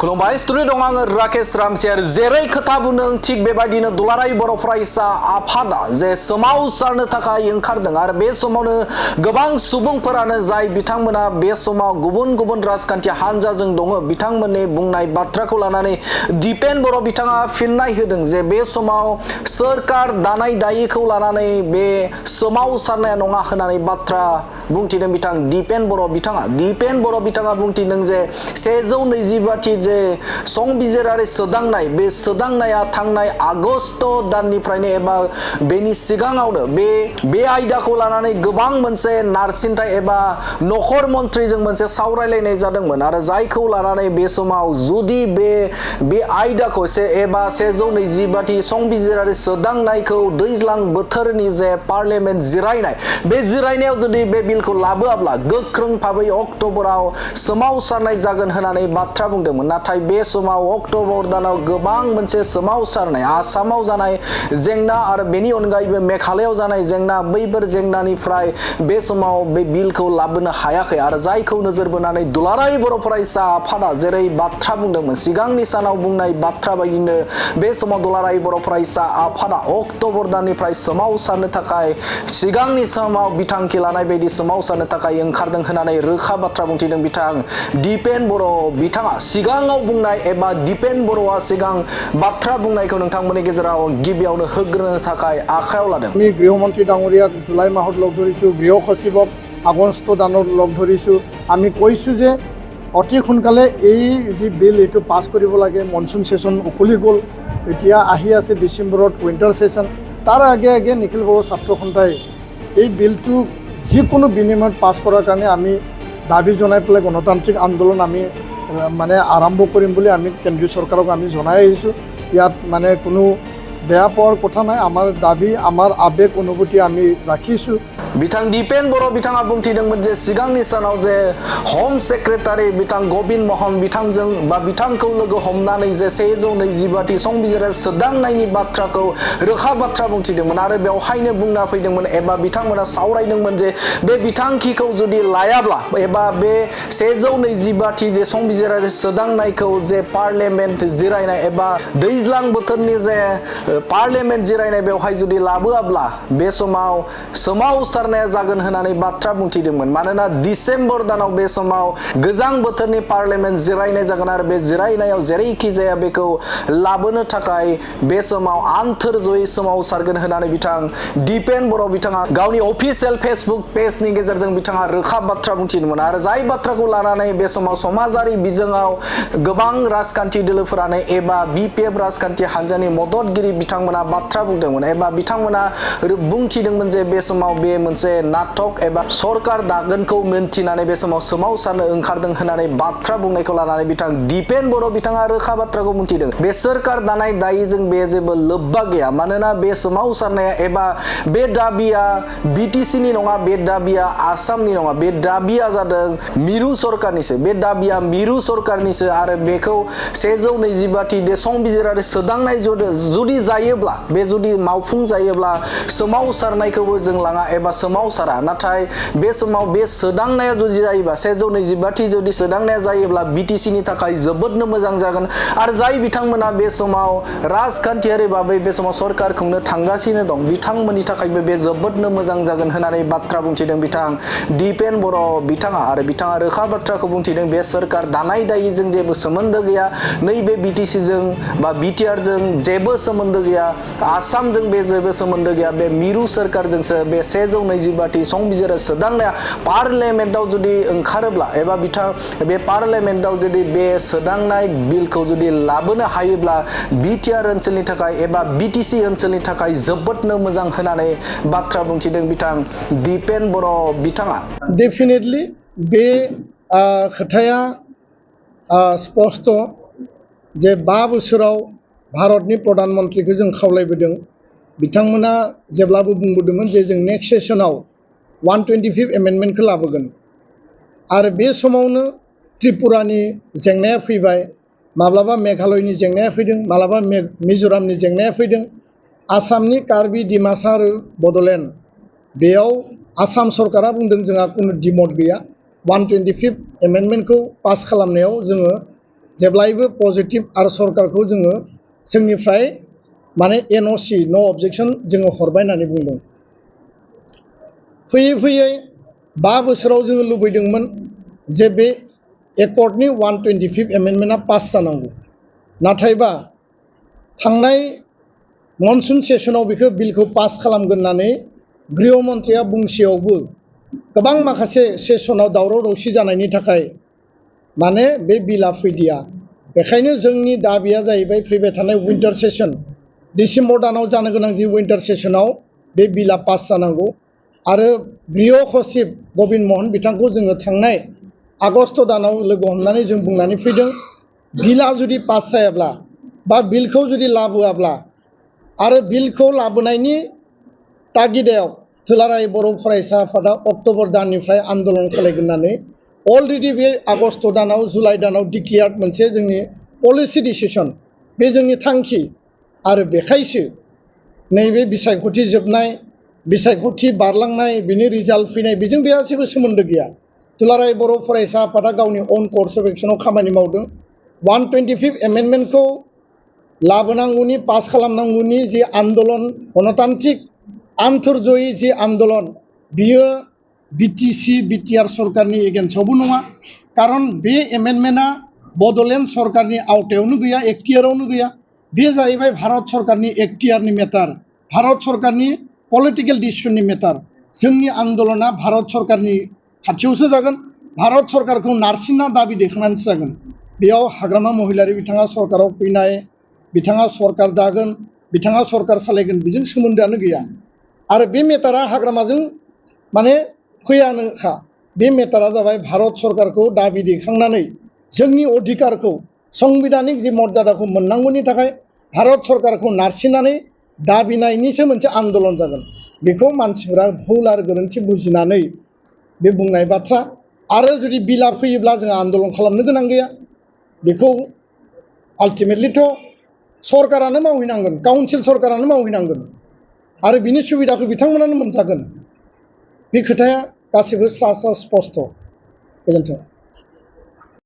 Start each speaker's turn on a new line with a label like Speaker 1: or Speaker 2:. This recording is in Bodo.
Speaker 1: खुलुमबाय स्टुडिअ दं आङो राकेश रामसियार जेरै खोथा बुंदों थिग बेबायदिनो दुलाराय बर' फरायसा आफादा जे सोमावसारनो थाखाय ओंखारदों आरो बे समावनो गोबां सुबुंफोरानो जाय बिथांमोना बे समाव गुबुन गुबुन राजखान्थि हान्जाजों दङ बिथांमोननि बुंनाय बाथ्राखौ लानानै दिपेन बर' बिथाङा फिननाय होदों जे बे समाव सोरखार दानाय दायिखौ लानानै बे सोमावसारनाया नङा होननानै बाथ्रा बुंथिदों बिथां दिपेन बर' बिथाङा बुंथिदों जे 125 जे संबिजिरारि सोदांनाय बे सोदांनाया थांनाय आगस्ट दाननिफ्रायनो एबा बेनि सिगाङावनो बे आयदाखौ लानानै गोबां मोनसे नारसिनथाय एबा नखर मन्थ्रिजों मोनसे सावरायलायनाय जादोंमोन आरो जायखौ लानानै बे समाव जुदि बे आयदाखौ 125 संबिजिरारि सोदांनायखौ दैज्लां बोथोरनि जे पार्लियामेन्ट जिरायनाय बे जिरायनायाव जुदि बे बिलखौ लाबोआब्ला गोख्रों भाबै अक्ट'बराव सोमावसारनाय जागोन होननानै बाथ्रा बुंदोंमोन। नाथाय बे समाव अक्ट'बर दानाव गोबां मोनसे सोमावसारनाय आसामाव जानाय जेंना आरो बेनि अनगायैबो मेघालयआव जानाय जेंना बैफोर जेंनानिफ्राय बे समाव बे बिलखौ लाबोनो हायाखै आरो जायखौ नोजोर बोनानै दुलाराय बर' फरायसा आफादा जेरै बाथ्रा बुंदोंमोन सिगांनि सानाव बुंनाय बाथ्रा बायदिनो बे समाव दुलाराय बर' फरायसा आफादा अक्ट'बर दाननिफ्राय सोमावसारनो थाखाय सिगांनि समाव बिथांखि लानाय बायदि सोमावसारनो थाखाय ओंखारदों होननानै रोखा बाथ्रा बुंथिदों बिथां दिपेन बर' बिथाङा सिगाङाव बुंनाय एबा दिपेन बर'आ सिगां बाथ्रा बुंनायखौ नोंथांमोननि गेजेराव गिबियावनो होग्रोनो थाखाय आखायाव लादों।
Speaker 2: আমি গৃহমন্ত্ৰী ডাঙৰীয়াক জুলাই মাহত লগ ধৰিছোঁ, গৃহ সচিবক আগষ্ট দানত লগ ধৰিছোঁ। আমি কৈছোঁ যে অতি সোনকালে এই যি বিল এইটো পাছ কৰিব লাগে। মনচুন সেশ্যন উকলি গ'ল, এতিয়া আহি আছে ডিচেম্বৰত উইণ্টাৰ সেশ্যন। তাৰ আগে আগে নিখিল বড়ো ছাত্ৰ সন্থাই এই বিলটো যিকোনো বিনিময়ত পাছ কৰাৰ কাৰণে আমি দাবী জনাই পেলাই গণতান্ত্ৰিক আন্দোলন আমি আৰম্ভ কৰিম বুলি আমি কেন্দ্ৰীয় চৰকাৰক আমি জনাই আহিছোঁ। ইয়াত কোনো বেয়া পোৱাৰ কথা নাই, আমাৰ দাবী আমাৰ আবেগ অনুভূতি আমি ৰাখিছোঁ।
Speaker 1: बिथां दिपेन बर' बिथाङा बुंथिदोंमोन जे सिगांनि सानाव जे होम सेक्रेटारि बिथां गबिन महन बिथांजों बा बिथांखौ लोगो हमनानै जे 125 संबिजिरारि सोदांनायनि बाथ्राखौ रोखा बाथ्रा बुंथिदोंमोन आरो बेवहायनो बुंना फैदोंमोन एबा बिथांमोना सावरायदोंमोन जे बे बिथांखिखौ जुदि लायाब्ला एबा बे 125 जे संबिजिरारि सोदांनायखौ जे पार्लियामेन्ट जिरायनाय एबा दैज्लां बोथोरनि जे पार्लियामेन्ट जिरायनाय बेवहाय जुदि लाबोआब्ला बे समाव सोमावसारनाया जागोन होननानै बाथ्रा बुंथिदोंमोन। मानोना डिसेम्बर दानाव बे समाव गोजां बोथोरनि पार्लियामेन्ट जिरायनाय जागोन आरो बे जिरायनायाव जेरैखि जाया बेखौ लाबोनो थाखाय बे समाव आन्थोर जयै सोमावसारगोन होननानै बिथां दिपेन बर' बिथाङा गावनि अफिसियेल फेसबुक पेजनि गेजेरजों बिथाङा रोखा बाथ्रा बुंथिदोंमोन आरो जाय बाथ्राखौ लानानै बे समाव समाजारि बिजोङाव गोबां राजखान्थि दोलोफोरानो एबा बिपिएफ राजखान्थि हान्जानि मददगिरि बिथांमोना बाथ्रा बुंदोंमोन एबा बिथांमोना बुंथिदोंमोन जे बे समाव बे मोनसे नाटक एबा सरकार दागोनखौ मिन्थिनानै बे समाव सोमावसारनो ओंखारदों होननानै बाथ्रा बुंनायखौ लानानै बिथां दिपेन बर' बिथाङा रोखा बाथ्राखौ बुंथिदों। बे सोरखार दानाय दायिजों बे जेबो लोब्बा गैया, मानोना बे सोमावसारनाया एबा बे दाबिया बिटिसिनि नङा, बे दाबिया आसामनि नङा, बे दाबिया जादों मिरु सरकारनिसो, बे दाबिया मिरु सरकारनिसो आरो बेखौ 125 दे संबिजिरारि सोदांनाय जुदि जायोब्ला बे जुदि मावफुं जायोब्ला सोमावसारनायखौबो जों लाङा एबा सोमावसारा। नाथाय बे समाव बे सोदांनाया जुदि जायोबा 125 जुदि सोदांनाया जायोब्ला बिटिसिनि थाखाय जोबोदनो मोजां जागोन आरो जाय बिथांमोना बे समाव राजखान्थियारि भाबै बे समाव सरकार खुंनो थांगासिनो दं बिथांमोननि थाखायबो बे जोबोदनो मोजां जागोन होननानै बाथ्रा बुंथिदों बिथां दिपेन बर' बिथाङा आरो बिथाङा रोखा बाथ्राखौ बुंथिदों बे सोरखार दानाय दायिजों जेबो सोमोन्दो गैया, नैबे बिटिसिजों बा बिटिआरजों जेबो सोमोन्दो गैया, आसामजों बे जेबो सोमोन्दो गैया, बे मिरु सोरखारजोंसो बे 125 संबिजिरारि सोदांनाया पार्लियामेन्टआव जुदि ओंखारोब्ला एबा बे पार्लियामेन्टआव जुदि बे सोदांनाय बिलखौ जुदि लाबोनो हायोब्ला बिटिआर ओनसोलनि थाखाय एबा बिटिसि ओनसोलनि थाखाय जोबोदनो मोजां होननानै बाथ्रा बुंथिदों बिथां दिपेन बर' बिथाङा।
Speaker 2: डेफिनेटलि बे खोथाया स्पष्ट जे 5 बोसोराव भारतनि प्रधान मन्त्रिखौ जों खावलायबोदों। बिथांमोना जेब्लाबो बुंबोदोंमोन जे जों नेक्स्ट सेसनाव 125 एमेन्डमेन्टखौ लाबोगोन आरो बे समावनो त्रिपुरानि जेंनाया फैबाय, माब्लाबा मेघालयनि जेंनाया फैदों, माब्लाबा मिज'रामनि जेंनाया फैदों, आसामनि कार्बि डिमासा आरो बड'लेण्ड बेयाव आसाम सरकारा बुंदों जोंहा कुनु डिमट गैया। 125 एमेन्डमेन्टखौ पास खालामनायाव जोङो जेब्लायबो पजिटिभ आरो सरकारखौ जोङो जोंनिफ्राय माने NOC नो अबजेक्सन जोङो हरबाय होननानै बुंदों। फैयै फैयै 5 बोसोराव जोङो लुबैदोंमोन जे बे एकर्डनि 125 एमेन्डमेन्टआ पास जानांगौ। नाथायबा थांनाय मनसुन सेसनाव बेखौ बिलखौ पास खालामगोन होननानै गृह मन्थ्रिया बुंसेयावबो गोबां माखासे सेसनाव दावराव दावसि जानायनि थाखाय माने बे बिला फैदिया। बेखायनो जोंनि दाबिया जाहैबाय फैबाय थानाय विन्टार सेसन डिसेम्बर दानाव जानो गोनां जि विन्टार सेसनाव बे बिला पास जानांगौ। आरो गृह सचिब गबिन महन बिथांखौ जोङो थांनाय आगस्ट दानाव लोगो हमनानै जों बुंनानै फैदों बिला जुदि पास जायाब्ला बा बिलखौ जुदि लाबोआब्ला आरो बिलखौ लाबोनायनि तागिदायाव दुलाराय बर' फरायसा आफादा अक्ट'बर दाननिफ्राय आन्दलन खालामगोन होननानै अलरेडि बे आगस्ट दानाव जुलाइ दानाव डिक्लेयार्ड मोनसे जोंनि पलिसि डिसिसन बे जोंनि थांखि। आरो बेखायसो नैबे बिसायख'थि जोबनाय बिसायख'थि बारलांनाय बिनि रिजाल्ट फैनाय बेजों जेबो सोमोन्दो गैया। दुलाराय बर' फरायसा आफादा गावनि अन कर्स अफ एक्सनाव खामानि मावदों। 125 एमेन्डमेन्टखौ लाबोनांगौनि पास खालामनांगौनि जि आन्दलन गणतान्त्रिक आन्तर्जयी जि आन्दलन बियो BTC BTR सरकारनि एगेन्स्टआवबो नङा। कारन बे एमेन्डमेन्टआ बड'लेण्ड सरकारनि आवथायावनो गैया, एक्टियारावनो गैया। बे जाहैबाय भारत सरकारनि एक्टियारनि मेटार, भारत सरकारनि पलिटिकेल डिसिसननि मेटार। जोंनि आन्दलना भारत सरकारनि खाथियावसो जागोन, भारत सरकारखौ नारसिनना दाबि दैखांनानैसो जागोन। बेयाव हाग्रामा महिलारि बिथाङा सरकाराव फैनाय, बिथाङा सरकार दागोन, बिथाङा सरकार सालायगोन बेजों सोमोन्दोआनो गैया। आरो बे मेटारा हाग्रामाजों माने फैयानोखा। बे मेटारा जाबाय भारत सरकारखौ दाबि दैखांनानै जोंनि अधिकारखौ संबिधानिक जि मर्यादाखौ मोननांगौनि थाखाय भारत सरकारखौ नारसिननानै दाबिनायनिसो मोनसे आन्दलन जागोन। बेखौ मानसिफोरा भुल आरो गोरोन्थि बुजिनानै बे बुंनाय बाथ्रा। आरो जुदि बिला फैयोब्ला जों आन्दलन खालामनो गोनां गैया। बेखौ आल्टिमेटलिथ' सरकारानो मावहैनांगोन, काउन्सिल सरकारानो मावहैनांगोन आरो बिनि सुबिदाखौ बिथांमोनानो मोनजागोन। बे खोथाया गासिबो स्रा स्रा स्पष्ट। गोजोन्थों।